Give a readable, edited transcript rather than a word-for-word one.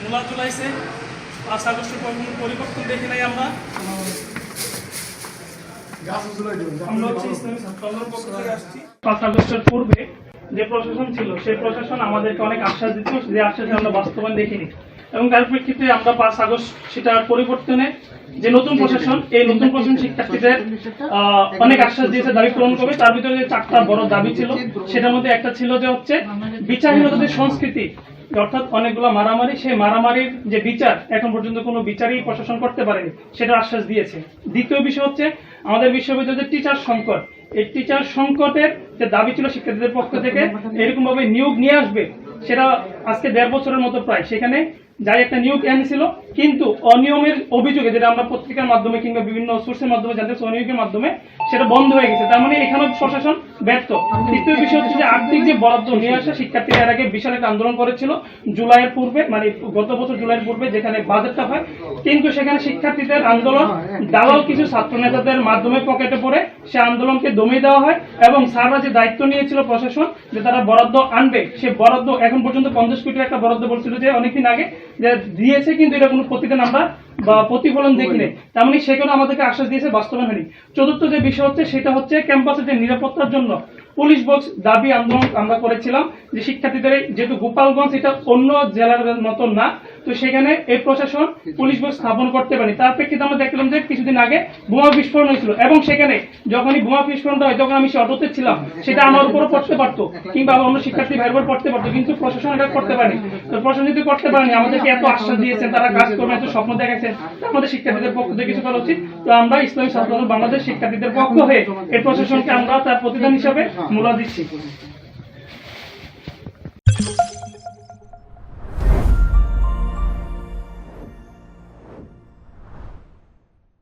জুলা চলাইছে 5 আগস্টের পর কোনো পরিবর্তন দেখি নাই আমরা ইসলামী ছাত্র আন্দোলনের পক্ষ থেকে আসছি। 5 আগস্টের পূর্বে যে প্রশাসন ছিল সেই প্রশাসন আমাদেরকে অনেক আশ্বাস দিত, যে আশ্বাসে আমরা বাস্তবায়ন দেখিনি এবং তার প্রেক্ষিতে আমরা 5 আগস্ট সেটার পরিবর্তনে যে নতুন প্রশাসন, এই নতুন প্রশাসন শিক্ষার্থীদের অনেক আশ্বাস দিয়েছে দাবি পূরণ করবে। তার ভিতরে যে 4টা বড় দাবি ছিল সেটার মধ্যে একটা ছিল যে হচ্ছে বিচারহীনতার সংস্কৃতি, অর্থাৎ অনেকগুলো মারামারি, সেই মারামারির যে বিচার এখন পর্যন্ত কোনো বিচারই প্রশাসন করতে পারেনি সেটা আশ্বাস দিয়েছে। দ্বিতীয় বিষয় হচ্ছে আমাদের বিশ্ববিদ্যালয়ের টিচার সংকট, এই টিচার সংকটের যে দাবি ছিল শিক্ষার্থীদের পক্ষ থেকে এরকম ভাবে নিয়োগ নিয়ে আসবে, সেটা আজকে 1.5 বছরের মতো প্রায় সেখানে যাই একটা নিয়োগ এনেছিল, কিন্তু অনিয়মের অভিযোগে, যেটা আমরা পত্রিকার মাধ্যমে কিংবা বিভিন্ন সোর্সের মাধ্যমে জানতে অনিয়োগের মাধ্যমে সেটা বন্ধ হয়ে গেছে। তার মানে এখানেও প্রশাসন ব্যর্থ। তৃতীয় বিষয় হচ্ছে যে আর্থিক যে বরাদ্দ নিয়ে আসা, শিক্ষার্থীরা এর আগে বিশাল একটা আন্দোলন করেছিল জুলাইয়ের পূর্বে, মানে গত বছর জুলাইয়ের পূর্বে, যেখানে বাজেটটা হয়, কিন্তু সেখানে শিক্ষার্থীদের আন্দোলন দালাল কিছু ছাত্র নেতাদের মাধ্যমে পকেটে পড়ে সে আন্দোলনকে দমিয়ে দেওয়া হয় এবং স্যাররা যে দায়িত্ব নিয়েছিল প্রশাসন যে তারা বরাদ্দ আনবে, সে বরাদ্দ এখন পর্যন্ত 50 কোটি একটা বরাদ্দ বলছিল যে অনেকদিন আগে যে দিয়েছে, কিন্তু এটা কোনো প্রতিদান আমরা বা প্রতিফলন দেখিনি। তার মানে সেখানে আমাদেরকে আশ্বাস দিয়েছে, বাস্তবায়ন হয়নি। চতুর্থ যে বিষয় হচ্ছে সেটা হচ্ছে ক্যাম্পাসের যে নিরাপত্তার জন্য পুলিশ বক্স দাবি আন্দোলন আমরা করেছিলাম, যে শিক্ষার্থীদের যেহেতু গোপালগঞ্জ এটা অন্য জেলার মতন না, তো সেখানে এই প্রশাসন পুলিশ বক্স স্থাপন করতে পারেনি। তার প্রেক্ষিতে আমরা দেখলাম যে কিছুদিন আগে বোমা বিস্ফোরণ হয়েছিল এবং সেখানে যখনই বোমা বিস্ফোরণটা হয় তখন আমি সে অটোতে ছিলাম, সেটা আমার উপরও পড়তে পারতো কিংবা অন্য শিক্ষার্থী ভাইয়ের উপর পড়তে পারতো, কিন্তু প্রশাসন এটা করতে পারেনি। তো প্রশাসন যদি করতে পারেনি, আমাদেরকে এত আশ্বাস দিয়েছেন, তারা কাজ করবে, এত স্বপ্ন দেখাচ্ছেন, আমাদের শিক্ষার্থীদের পক্ষ থেকে কিছু করা উচিত। তো আমরা ইসলামী ছাত্র আন্দোলন বাংলাদেশ শিক্ষার্থীদের পক্ষ হয়ে এই প্রশাসনকে আমরা তার প্রতিদান হিসাবে মূল্য দিচ্ছি।